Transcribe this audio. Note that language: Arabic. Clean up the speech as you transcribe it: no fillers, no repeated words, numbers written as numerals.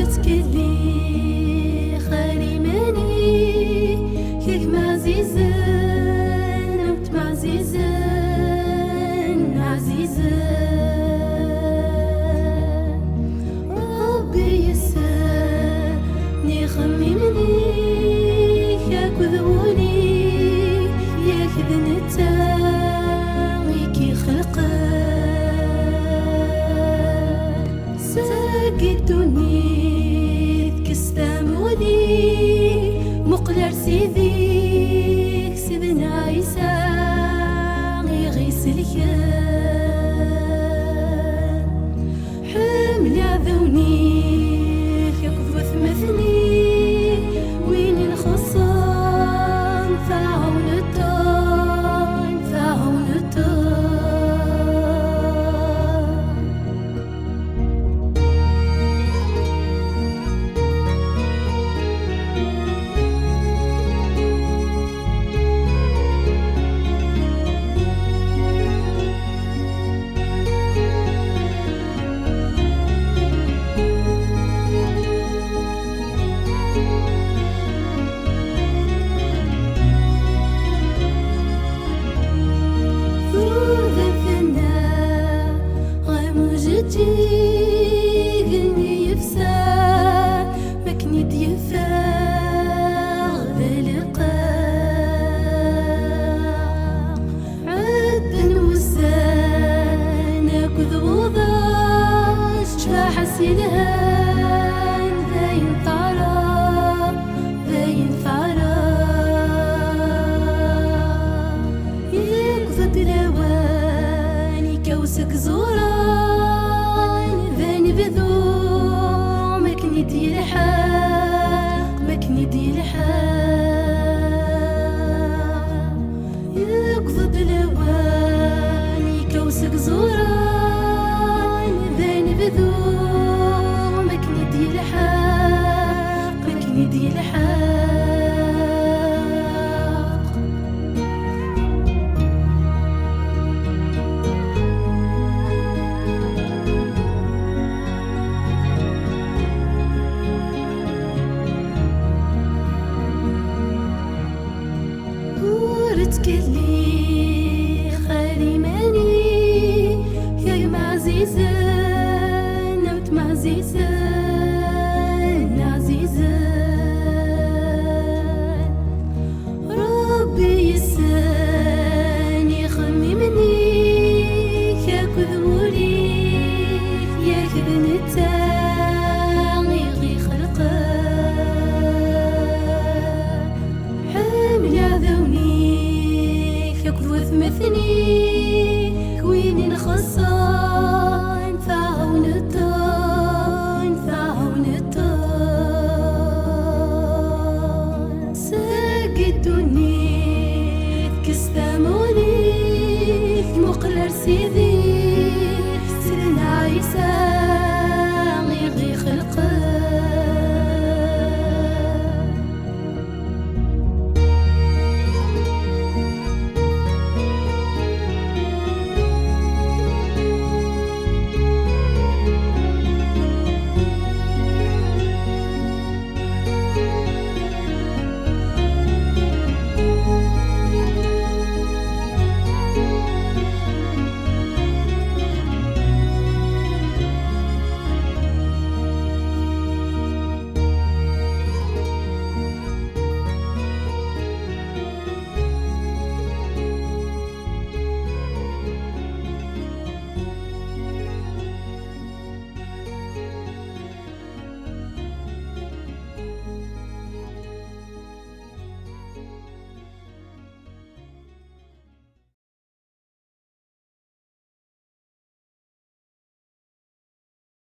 تكلي خالي ماني كيك معزيزن وقت معزيزن عزيزن ربي يساني خممني ياك ذولي ياك ذنتا كي خلقان ساقدوني مقلر سيديك سيدنا عيسى يغيس الكان حمل عذوني يقضو ثمثني وين الخصام فاعون الطاين فاعون الطاين قلني يفسى مكني ديفا ذلقا عد وزان كذوضا شباح السلهان ذاين طارا ذاين ثارا يقضد لواني كوسك زورا مكني الحق مكني الحق يقضد لواني كوسك زوران ذاني بذو مكني الحق مكني الحق تكلي خالي ماني يا معزيزة نمت معزيزة